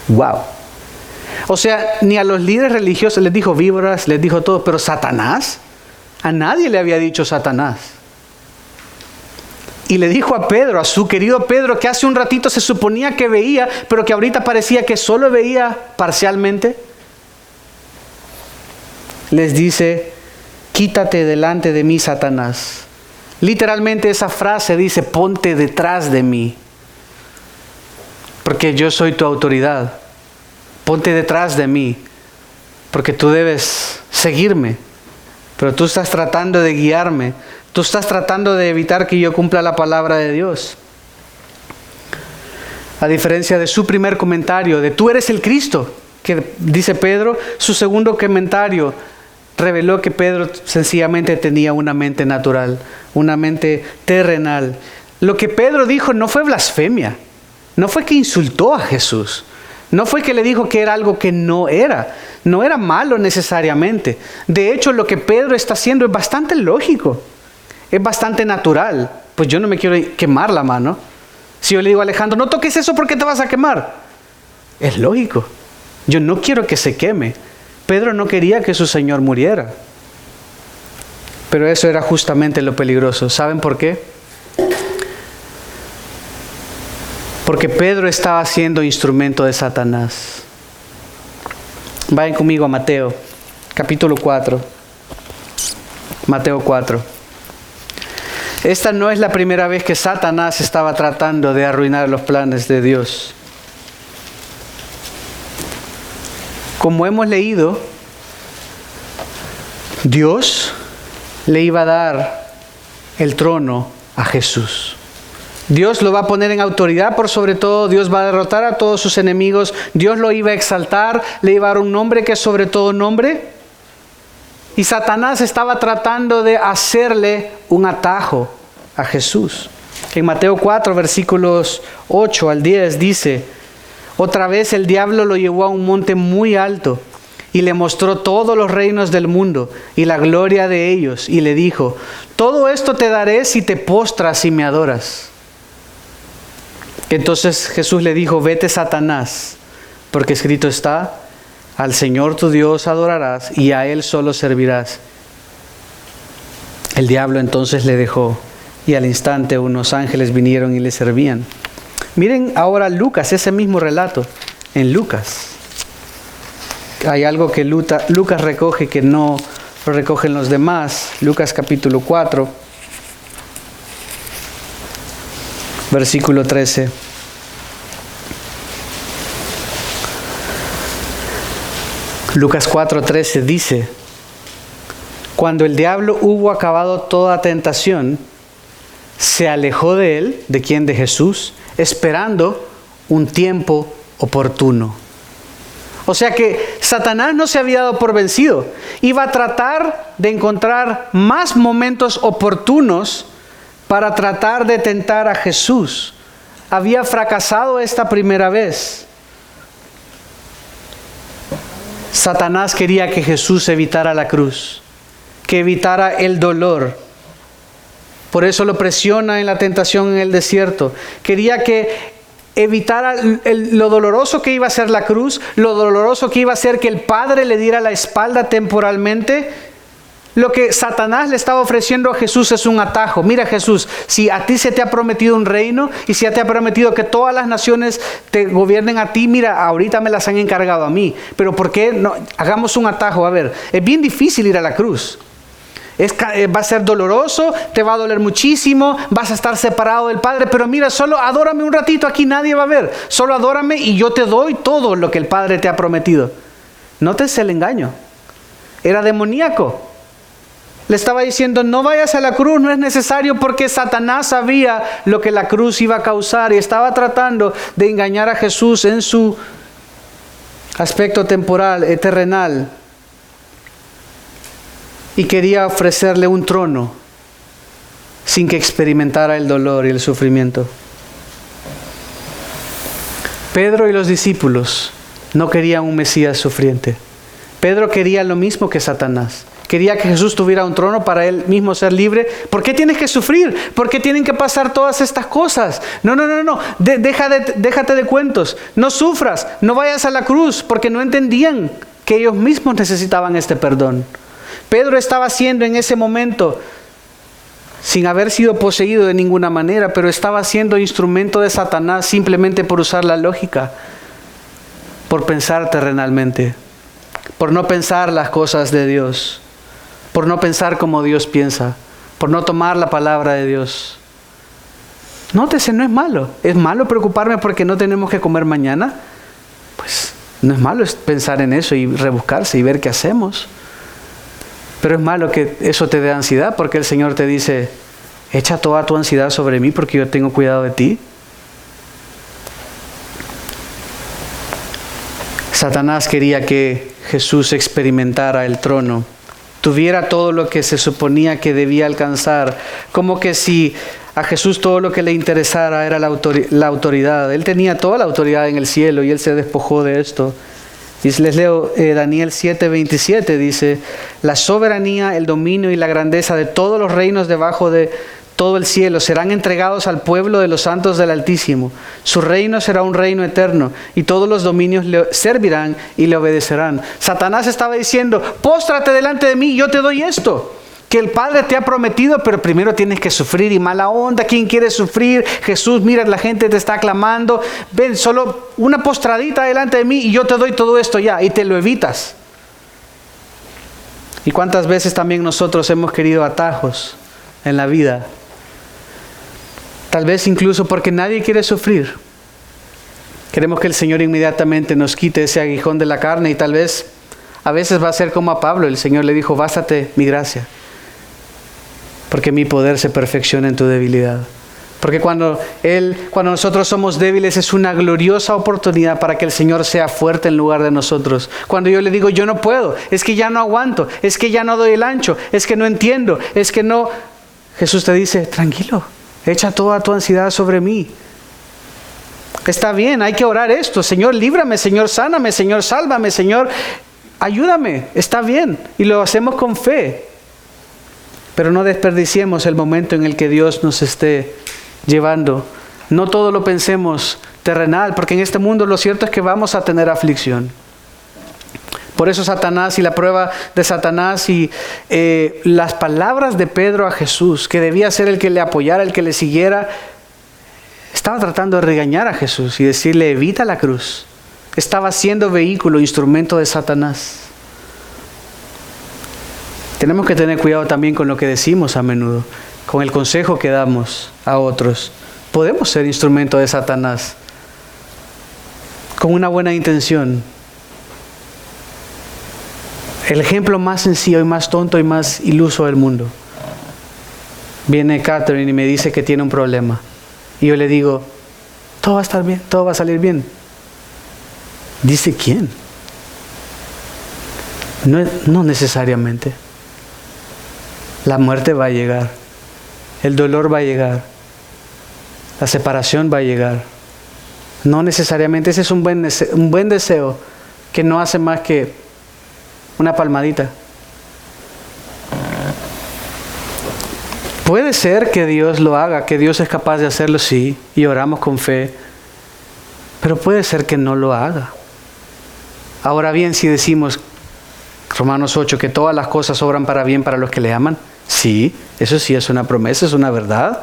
Wow. O sea, ni a los líderes religiosos les dijo víboras, les dijo todo, pero Satanás, a nadie le había dicho Satanás. Y le dijo a Pedro, a su querido Pedro, que hace un ratito se suponía que veía, pero que ahorita parecía que solo veía parcialmente. Les dice, quítate delante de mí, Satanás. Literalmente esa frase dice, ponte detrás de mí. Porque yo soy tu autoridad. Ponte detrás de mí. Porque tú debes seguirme. Pero tú estás tratando de guiarme. Tú estás tratando de evitar que yo cumpla la palabra de Dios. A diferencia de su primer comentario, de tú eres el Cristo, que dice Pedro, su segundo comentario reveló que Pedro sencillamente tenía una mente natural, una mente terrenal. Lo que Pedro dijo no fue blasfemia. No fue que insultó a Jesús. No fue que le dijo que era algo que no era. No era malo necesariamente. De hecho, lo que Pedro está haciendo es bastante lógico. Es bastante natural. Pues yo no me quiero quemar la mano. Si yo le digo a Alejandro, no toques eso porque te vas a quemar. Es lógico. Yo no quiero que se queme. Pedro no quería que su Señor muriera. Pero eso era justamente lo peligroso. ¿Saben por qué? Porque Pedro estaba siendo instrumento de Satanás. Vayan conmigo a Mateo, capítulo 4. Mateo 4. Esta no es la primera vez que Satanás estaba tratando de arruinar los planes de Dios. Como hemos leído, Dios le iba a dar el trono a Jesús. Dios lo va a poner en autoridad por sobre todo, Dios va a derrotar a todos sus enemigos, Dios lo iba a exaltar, le iba a dar un nombre que es sobre todo nombre. Y Satanás estaba tratando de hacerle un atajo a Jesús. En Mateo 4, versículos 8 al 10 dice, otra vez el diablo lo llevó a un monte muy alto y le mostró todos los reinos del mundo y la gloria de ellos y le dijo, todo esto te daré si te postras y me adoras. Entonces Jesús le dijo, vete Satanás, porque escrito está, al Señor tu Dios adorarás y a Él solo servirás. El diablo entonces le dejó y al instante unos ángeles vinieron y le servían. Miren ahora Lucas, ese mismo relato en Lucas. Hay algo que Lucas recoge que no lo recogen los demás. Lucas capítulo 4, versículo 13. Lucas 4:13 dice, cuando el diablo hubo acabado toda tentación, se alejó de él, ¿de quién? De Jesús, esperando un tiempo oportuno. O sea que Satanás no se había dado por vencido. Iba a tratar de encontrar más momentos oportunos para tratar de tentar a Jesús, había fracasado esta primera vez. Satanás quería que Jesús evitara la cruz, que evitara el dolor. Por eso lo presiona en la tentación en el desierto. Quería que evitara lo doloroso que iba a ser la cruz, lo doloroso que iba a ser que el Padre le diera la espalda temporalmente. Lo que Satanás le estaba ofreciendo a Jesús es un atajo. Mira, Jesús, si a ti se te ha prometido un reino y si te ha prometido que todas las naciones te gobiernen a ti, mira, ahorita me las han encargado a mí. Pero ¿por qué no? Hagamos un atajo. A ver, es bien difícil ir a la cruz. Va a ser doloroso, te va a doler muchísimo, vas a estar separado del Padre, pero mira, solo adórame un ratito, aquí nadie va a ver. Solo adórame y yo te doy todo lo que el Padre te ha prometido. Nótese el engaño. Era demoníaco. Le estaba diciendo, no vayas a la cruz, no es necesario, porque Satanás sabía lo que la cruz iba a causar y estaba tratando de engañar a Jesús en su aspecto temporal, terrenal. Y quería ofrecerle un trono sin que experimentara el dolor y el sufrimiento. Pedro y los discípulos no querían un Mesías sufriente. Pedro quería lo mismo que Satanás. Quería que Jesús tuviera un trono para él mismo ser libre. ¿Por qué tienes que sufrir? ¿Por qué tienen que pasar todas estas cosas? No. Déjate de cuentos. No sufras. No vayas a la cruz, porque no entendían que ellos mismos necesitaban este perdón. Pedro estaba siendo en ese momento, sin haber sido poseído de ninguna manera, pero estaba siendo instrumento de Satanás simplemente por usar la lógica, por pensar terrenalmente, por no pensar las cosas de Dios, por no pensar como Dios piensa, por no tomar la palabra de Dios. Nótese, no es malo. ¿Es malo preocuparme porque no tenemos que comer mañana? Pues no es malo pensar en eso y rebuscarse y ver qué hacemos. Pero es malo que eso te dé ansiedad, porque el Señor te dice, echa toda tu ansiedad sobre mí porque yo tengo cuidado de ti. Satanás quería que Jesús experimentara el trono, tuviera todo lo que se suponía que debía alcanzar, como que si a Jesús todo lo que le interesara era la autoridad. Él tenía toda la autoridad en el cielo y Él se despojó de esto. Y les leo Daniel 7:27, dice, la soberanía, el dominio y la grandeza de todos los reinos debajo de todo el cielo serán entregados al pueblo de los santos del Altísimo. Su reino será un reino eterno y todos los dominios le servirán y le obedecerán. Satanás estaba diciendo, póstrate delante de mí, yo te doy esto que el Padre te ha prometido, pero primero tienes que sufrir. Y mala onda, ¿quién quiere sufrir? Jesús, mira, la gente te está aclamando. Ven, solo una postradita delante de mí y yo te doy todo esto ya, y te lo evitas. ¿Y cuántas veces también nosotros hemos querido atajos en la vida? Tal vez incluso porque nadie quiere sufrir. Queremos que el Señor inmediatamente nos quite ese aguijón de la carne, y tal vez a veces va a ser como a Pablo. El Señor le dijo, bástate mi gracia, porque mi poder se perfecciona en tu debilidad. Porque cuando nosotros somos débiles es una gloriosa oportunidad para que el Señor sea fuerte en lugar de nosotros. Cuando yo le digo, yo no puedo, es que ya no aguanto, es que ya no doy el ancho, es que no entiendo, es que no... Jesús te dice, tranquilo, echa toda tu ansiedad sobre mí. Está bien, hay que orar esto. Señor, líbrame, Señor, sáname, Señor, sálvame, Señor, ayúdame. Está bien, y lo hacemos con fe. Pero no desperdiciemos el momento en el que Dios nos esté llevando. No todo lo pensemos terrenal, porque en este mundo lo cierto es que vamos a tener aflicción. Por eso Satanás y la prueba de Satanás y las palabras de Pedro a Jesús, que debía ser el que le apoyara, el que le siguiera, estaba tratando de regañar a Jesús y decirle, evita la cruz. Estaba siendo vehículo, instrumento de Satanás. Tenemos que tener cuidado también con lo que decimos a menudo, con el consejo que damos a otros. Podemos ser instrumento de Satanás con una buena intención. El ejemplo más sencillo y más tonto y más iluso del mundo. Viene Catherine y me dice que tiene un problema. Y yo le digo, todo va a estar bien, todo va a salir bien. ¿Dice quién? No necesariamente. La muerte va a llegar. El dolor va a llegar. la separación va a llegar. No necesariamente, ese es un buen deseo que no hace más que una palmadita. Puede ser que Dios lo haga, que Dios es capaz de hacerlo, sí, y oramos con fe, pero puede ser que no lo haga. Ahora bien, si decimos, Romanos 8, que todas las cosas obran para bien para los que le aman, sí, eso sí es una promesa, es una verdad,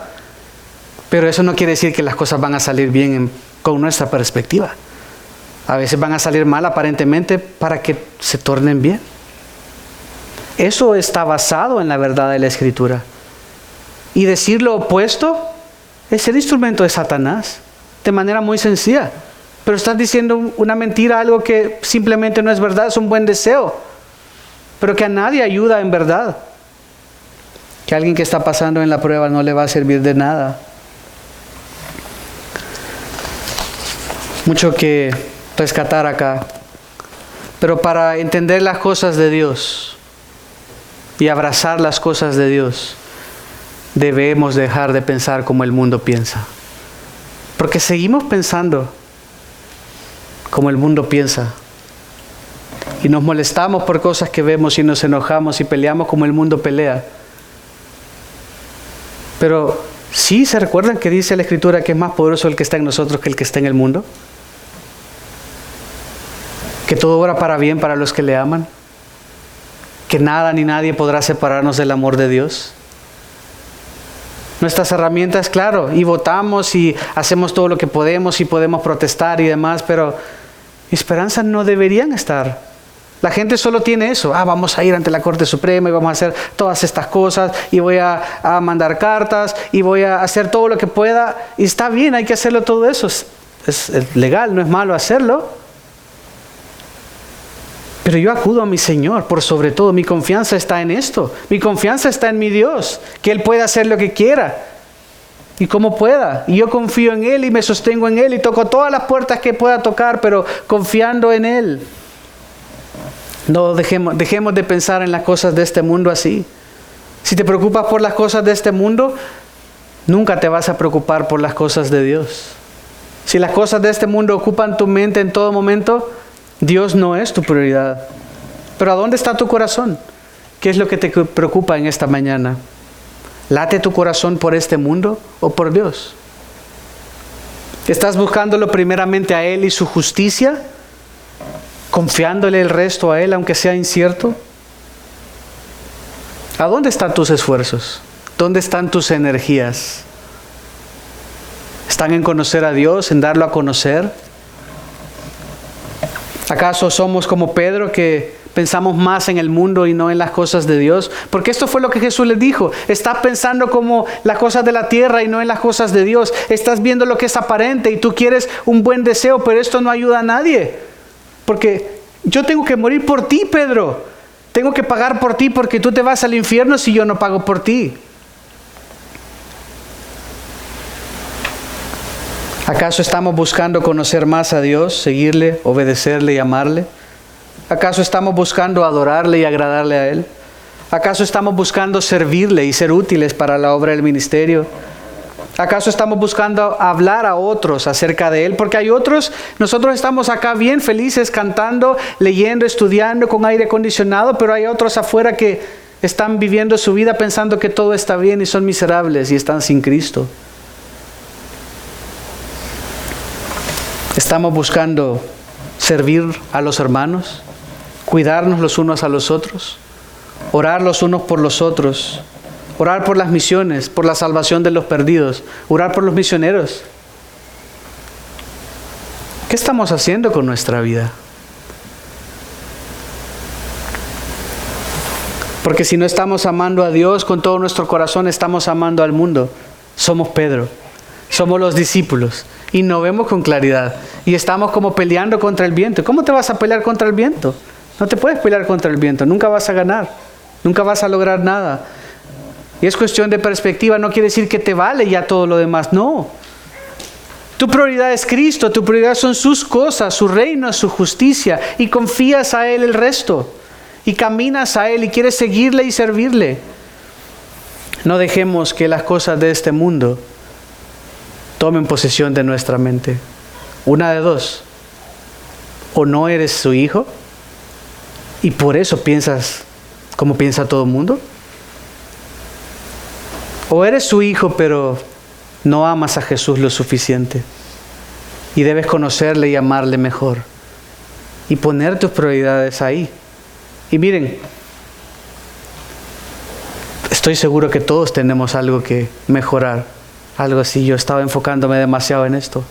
pero eso no quiere decir que las cosas van a salir bien con nuestra perspectiva. A veces van a salir mal aparentemente para que se tornen bien. Eso está basado en la verdad de la Escritura. Y decir lo opuesto es el instrumento de Satanás, de manera muy sencilla. Pero estás diciendo una mentira, algo que simplemente no es verdad, es un buen deseo, pero que a nadie ayuda en verdad. Que alguien que está pasando en la prueba no le va a servir de nada. Mucho que rescatar acá. Pero para entender las cosas de Dios y abrazar las cosas de Dios, debemos dejar de pensar como el mundo piensa. Porque seguimos pensando como el mundo piensa. Y nos molestamos por cosas que vemos y nos enojamos y peleamos como el mundo pelea. Pero ¿sí se recuerdan que dice la Escritura que es más poderoso el que está en nosotros que el que está en el mundo? Que todo obra para bien para los que le aman. Que nada ni nadie podrá separarnos del amor de Dios. Nuestras herramientas, claro, y votamos y hacemos todo lo que podemos y podemos protestar y demás, pero esperanzas no deberían estar. La gente solo tiene eso. Vamos a ir ante la Corte Suprema y vamos a hacer todas estas cosas y voy a mandar cartas y voy a hacer todo lo que pueda. Y está bien, hay que hacerlo todo eso. Es legal, no es malo hacerlo. Pero yo acudo a mi Señor, por sobre todo. Mi confianza está en esto. Mi confianza está en mi Dios, que Él puede hacer lo que quiera y como pueda. Y yo confío en Él y me sostengo en Él y toco todas las puertas que pueda tocar, pero confiando en Él. No dejemos de pensar en las cosas de este mundo así. Si te preocupas por las cosas de este mundo, nunca te vas a preocupar por las cosas de Dios. Si las cosas de este mundo ocupan tu mente en todo momento, Dios no es tu prioridad. Pero ¿a dónde está tu corazón? ¿Qué es lo que te preocupa en esta mañana? ¿Late tu corazón por este mundo o por Dios? ¿Estás buscándolo primeramente a Él y su justicia? ¿Confiándole el resto a Él aunque sea incierto? ¿A dónde están tus esfuerzos? ¿Dónde están tus energías? ¿Están en conocer a Dios, en darlo a conocer? ¿Acaso somos como Pedro que pensamos más en el mundo y no en las cosas de Dios? Porque esto fue lo que Jesús les dijo. Estás pensando como las cosas de la tierra y no en las cosas de Dios. Estás viendo lo que es aparente y tú quieres un buen deseo, pero esto no ayuda a nadie. Porque yo tengo que morir por ti, Pedro. Tengo que pagar por ti porque tú te vas al infierno si yo no pago por ti. ¿Acaso estamos buscando conocer más a Dios, seguirle, obedecerle y amarle? ¿Acaso estamos buscando adorarle y agradarle a Él? ¿Acaso estamos buscando servirle y ser útiles para la obra del ministerio? ¿Acaso estamos buscando hablar a otros acerca de Él? Porque hay otros, nosotros estamos acá bien felices cantando, leyendo, estudiando con aire acondicionado, pero hay otros afuera que están viviendo su vida pensando que todo está bien y son miserables y están sin Cristo. Estamos buscando servir a los hermanos, cuidarnos los unos a los otros, orar los unos por los otros, orar por las misiones, por la salvación de los perdidos, orar por los misioneros. ¿Qué estamos haciendo con nuestra vida? Porque si no estamos amando a Dios con todo nuestro corazón, estamos amando al mundo. Somos Pedro, somos los discípulos y no vemos con claridad y estamos como peleando contra el viento. ¿Cómo te vas a pelear contra el viento? No te puedes pelear contra el viento, nunca vas a ganar, nunca vas a lograr nada. Y es cuestión de perspectiva, no quiere decir que te vale ya todo lo demás, no. Tu prioridad es Cristo, tu prioridad son sus cosas, su reino, su justicia, y confías a Él el resto, y caminas a Él y quieres seguirle y servirle. No dejemos que las cosas de este mundo tomen posesión de nuestra mente. Una de dos: o no eres su hijo y por eso piensas como piensa todo el mundo, o eres su hijo pero no amas a Jesús lo suficiente y debes conocerle y amarle mejor y poner tus prioridades ahí. Y miren, estoy seguro que todos tenemos algo que mejorar, algo así. Yo estaba enfocándome demasiado en esto.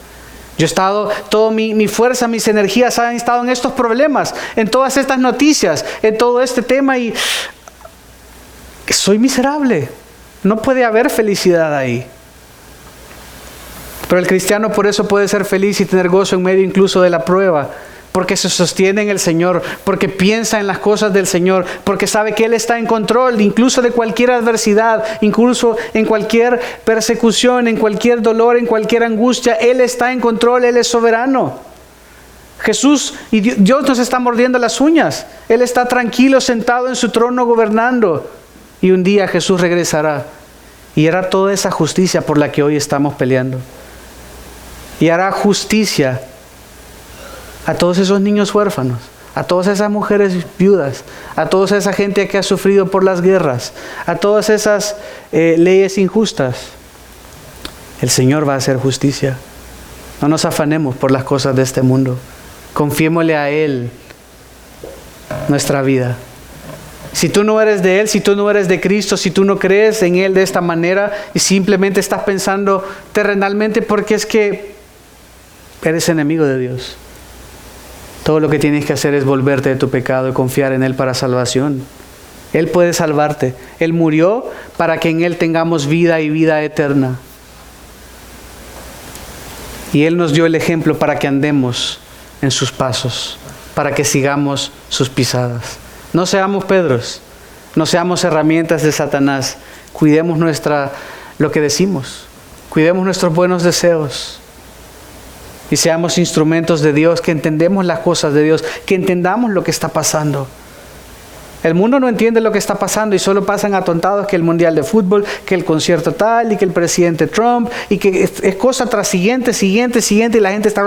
Yo he estado, toda mi fuerza, mis energías han estado en estos problemas, en todas estas noticias, en todo este tema, y soy miserable. No puede haber felicidad ahí. Pero el cristiano por eso puede ser feliz y tener gozo en medio incluso de la prueba, porque se sostiene en el Señor, porque piensa en las cosas del Señor, porque sabe que Él está en control, incluso de cualquier adversidad, incluso en cualquier persecución, en cualquier dolor, en cualquier angustia. Él está en control, Él es soberano. Jesús y Dios nos está mordiendo las uñas. Él está tranquilo, sentado en su trono, gobernando. Y un día Jesús regresará y hará toda esa justicia por la que hoy estamos peleando. Y hará justicia a todos esos niños huérfanos, a todas esas mujeres viudas, a toda esa gente que ha sufrido por las guerras, a todas esas leyes injustas. El Señor va a hacer justicia. No nos afanemos por las cosas de este mundo. Confiémosle a Él nuestra vida. Si tú no eres de Él, si tú no eres de Cristo, si tú no crees en Él de esta manera y simplemente estás pensando terrenalmente, porque es que eres enemigo de Dios. Todo lo que tienes que hacer es volverte de tu pecado y confiar en Él para salvación. Él puede salvarte. Él murió para que en Él tengamos vida y vida eterna. Y Él nos dio el ejemplo para que andemos en sus pasos, para que sigamos sus pisadas. No seamos Pedros, no seamos herramientas de Satanás. Cuidemos lo que decimos, cuidemos nuestros buenos deseos. Y seamos instrumentos de Dios, que entendemos las cosas de Dios, que entendamos lo que está pasando. El mundo no entiende lo que está pasando y solo pasan atontados que el mundial de fútbol, que el concierto tal y que el presidente Trump y que es cosa tras siguiente y la gente está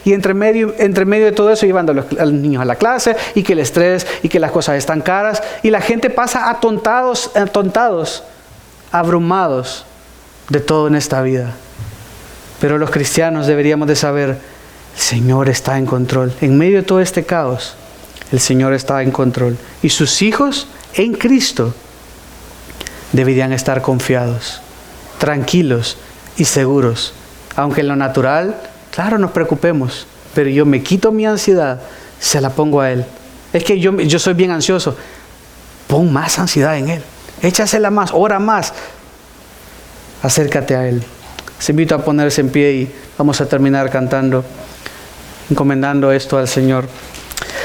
y entre medio de todo eso llevando a los niños a la clase y que el estrés y que las cosas están caras y la gente pasa atontados, abrumados de todo en esta vida. Pero los cristianos deberíamos de saber, el Señor está en control. En medio de todo este caos, el Señor está en control. Y sus hijos en Cristo deberían estar confiados, tranquilos y seguros. Aunque en lo natural, claro, nos preocupemos, pero yo me quito mi ansiedad, se la pongo a Él. Es que yo soy bien ansioso. Pon más ansiedad en Él. Échasela más, ora más. Acércate a Él. Les invito a ponerse en pie y vamos a terminar cantando, encomendando esto al Señor.